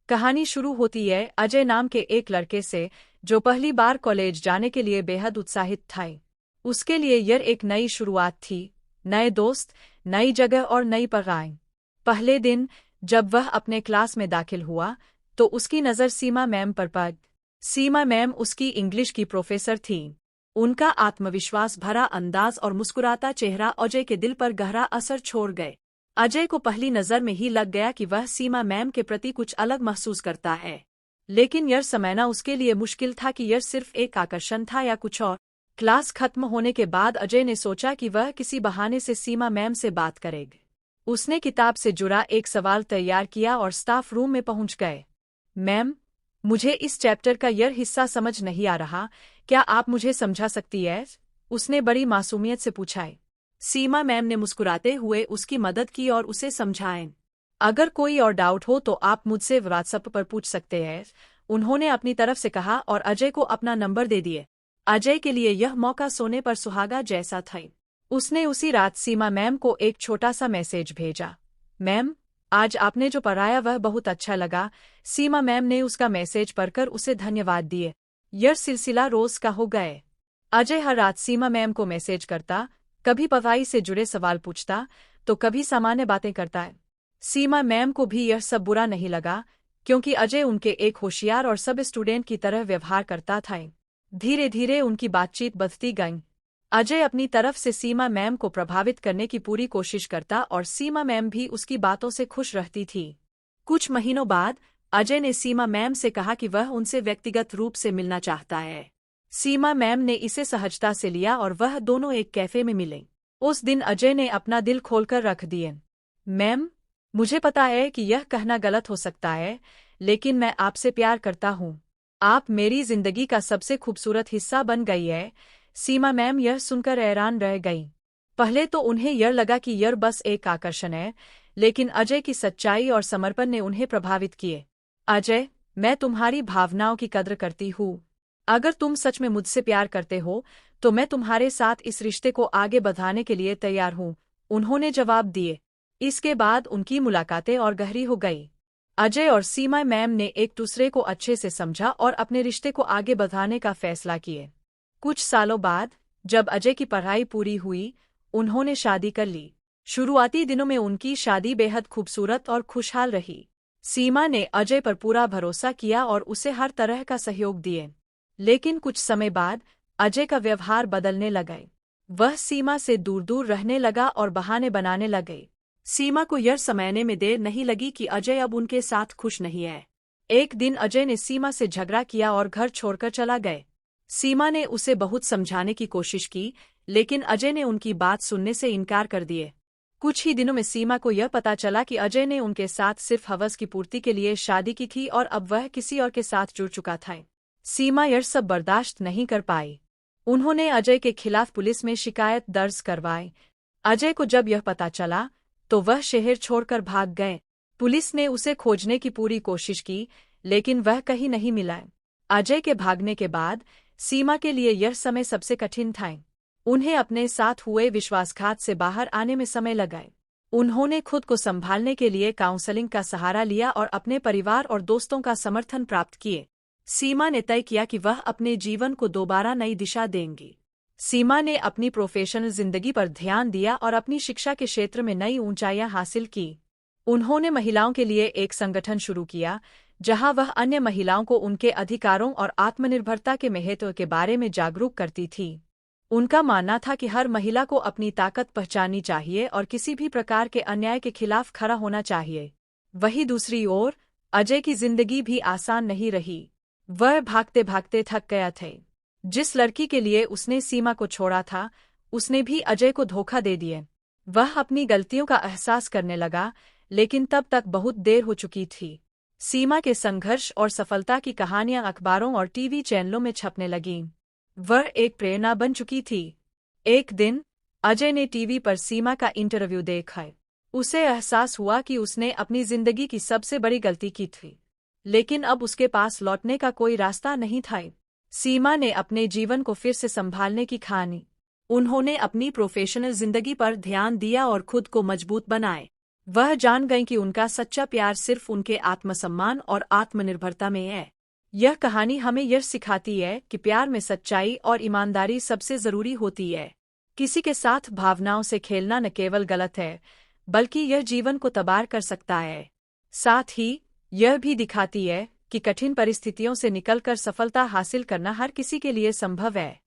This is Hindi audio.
कहानी शुरू होती है अजय नाम के एक लड़के से जो पहली बार कॉलेज जाने के लिए बेहद उत्साहित था। उसके लिए यह एक नई शुरुआत थी, नए दोस्त, नई जगह और नई पढ़ाई। पहले दिन जब वह अपने क्लास में दाखिल हुआ तो उसकी नज़र सीमा मैम पर पड़ी। सीमा मैम उसकी इंग्लिश की प्रोफेसर थीं। उनका आत्मविश्वास भरा अंदाज और मुस्कुराता चेहरा अजय के दिल पर गहरा असर छोड़ गए। अजय को पहली नज़र में ही लग गया कि वह सीमा मैम के प्रति कुछ अलग महसूस करता है, लेकिन यह समझना उसके लिए मुश्किल था कि यह सिर्फ एक आकर्षण था या कुछ और। क्लास खत्म होने के बाद अजय ने सोचा कि वह किसी बहाने से सीमा मैम से बात करेगा। उसने किताब से जुड़ा एक सवाल तैयार किया और स्टाफ रूम में पहुंच गए। मैम, मुझे इस चैप्टर का यह हिस्सा समझ नहीं आ रहा, क्या आप मुझे समझा सकती हैं? उसने बड़ी मासूमियत से पूछा। सीमा मैम ने मुस्कुराते हुए उसकी मदद की और उसे समझाएं। अगर कोई और डाउट हो तो आप मुझसे व्हाट्सएप पर पूछ सकते हैं, उन्होंने अपनी तरफ से कहा और अजय को अपना नंबर दे दिए। अजय के लिए यह मौका सोने पर सुहागा जैसा था। उसने उसी रात सीमा मैम को एक छोटा सा मैसेज भेजा। मैम, आज आपने जो पढ़ाया वह बहुत अच्छा लगा। सीमा मैम ने उसका मैसेज पढ़कर उसे धन्यवाद दिए। यह सिलसिला रोज का हो गए। अजय हर रात सीमा मैम को मैसेज करता, कभी पढ़ाई से जुड़े सवाल पूछता तो कभी सामान्य बातें करता है। सीमा मैम को भी यह सब बुरा नहीं लगा, क्योंकि अजय उनके एक होशियार और सब स्टूडेंट की तरह व्यवहार करता था। धीरे धीरे उनकी बातचीत बढ़ती गई। अजय अपनी तरफ से सीमा मैम को प्रभावित करने की पूरी कोशिश करता और सीमा मैम भी उसकी बातों से खुश रहती थी। कुछ महीनों बाद अजय ने सीमा मैम से कहा कि वह उनसे व्यक्तिगत रूप से मिलना चाहता है। सीमा मैम ने इसे सहजता से लिया और वह दोनों एक कैफे में मिले। उस दिन अजय ने अपना दिल खोलकर रख दिए। मैम, मुझे पता है कि यह कहना गलत हो सकता है, लेकिन मैं आपसे प्यार करता हूँ। आप मेरी जिंदगी का सबसे खूबसूरत हिस्सा बन गई है। सीमा मैम यह सुनकर हैरान रह गई। पहले तो उन्हें यह लगा कि यह बस एक आकर्षण है, लेकिन अजय की सच्चाई और समर्पण ने उन्हें प्रभावित किए। अजय, मैं तुम्हारी भावनाओं की कद्र करती हूँ। अगर तुम सच में मुझसे प्यार करते हो तो मैं तुम्हारे साथ इस रिश्ते को आगे बढ़ाने के लिए तैयार हूँ, उन्होंने जवाब दिए। इसके बाद उनकी मुलाकातें और गहरी हो गई। अजय और सीमा मैम ने एक दूसरे को अच्छे से समझा और अपने रिश्ते को आगे बढ़ाने का फैसला किए। कुछ सालों बाद जब अजय की पढ़ाई पूरी हुई, उन्होंने शादी कर ली। शुरुआती दिनों में उनकी शादी बेहद खूबसूरत और खुशहाल रही। सीमा ने अजय पर पूरा भरोसा किया और उसे हर तरह का सहयोग दिए। लेकिन कुछ समय बाद अजय का व्यवहार बदलने लगा। वह सीमा से दूर दूर रहने लगा और बहाने बनाने लगे। सीमा को यह समझने में देर नहीं लगी कि अजय अब उनके साथ खुश नहीं है। एक दिन अजय ने सीमा से झगड़ा किया और घर छोड़कर चला गया। सीमा ने उसे बहुत समझाने की कोशिश की, लेकिन अजय ने उनकी बात सुनने से इनकार कर दिए। कुछ ही दिनों में सीमा को यह पता चला कि अजय ने उनके साथ सिर्फ हवस की पूर्ति के लिए शादी की थी और अब वह किसी और के साथ जुड़ चुका था। सीमा यह सब बर्दाश्त नहीं कर पाई। उन्होंने अजय के खिलाफ पुलिस में शिकायत दर्ज करवाई। अजय को जब यह पता चला तो वह शहर छोड़कर भाग गए। पुलिस ने उसे खोजने की पूरी कोशिश की, लेकिन वह कहीं नहीं मिला। अजय के भागने के बाद सीमा के लिए यह समय सबसे कठिन था। उन्हें अपने साथ हुए विश्वासघात से बाहर आने में समय लगा। उन्होंने खुद को संभालने के लिए काउंसलिंग का सहारा लिया और अपने परिवार और दोस्तों का समर्थन प्राप्त किए। सीमा ने तय किया कि वह अपने जीवन को दोबारा नई दिशा देंगी। सीमा ने अपनी प्रोफेशनल जिंदगी पर ध्यान दिया और अपनी शिक्षा के क्षेत्र में नई ऊंचाइयां हासिल की। उन्होंने महिलाओं के लिए एक संगठन शुरू किया, जहां वह अन्य महिलाओं को उनके अधिकारों और आत्मनिर्भरता के महत्व के बारे में जागरूक करती थी। उनका मानना था कि हर महिला को अपनी ताकत पहचाननी चाहिए और किसी भी प्रकार के अन्याय के खिलाफ खड़ा होना चाहिए। वहीं दूसरी ओर अजय की जिंदगी भी आसान नहीं रही। वह भागते भागते थक गया था। जिस लड़की के लिए उसने सीमा को छोड़ा था, उसने भी अजय को धोखा दे दिया। वह अपनी गलतियों का एहसास करने लगा, लेकिन तब तक बहुत देर हो चुकी थी। सीमा के संघर्ष और सफलता की कहानियां अखबारों और टीवी चैनलों में छपने लगीं। वह एक प्रेरणा बन चुकी थी। एक दिन अजय ने टीवी पर सीमा का इंटरव्यू देखा। उसे एहसास हुआ कि उसने अपनी जिंदगी की सबसे बड़ी गलती की थी, लेकिन अब उसके पास लौटने का कोई रास्ता नहीं था। सीमा ने अपने जीवन को फिर से संभालने की ठानी। उन्होंने अपनी प्रोफेशनल जिंदगी पर ध्यान दिया और खुद को मजबूत बनाए। वह जान गईं कि उनका सच्चा प्यार सिर्फ उनके आत्मसम्मान और आत्मनिर्भरता में है। यह कहानी हमें यह सिखाती है कि प्यार में सच्चाई और ईमानदारी सबसे जरूरी होती है। किसी के साथ भावनाओं से खेलना न केवल गलत है, बल्कि यह जीवन को तबाह कर सकता है। साथ ही यह भी दिखाती है कि कठिन परिस्थितियों से निकलकर सफलता हासिल करना हर किसी के लिए संभव है।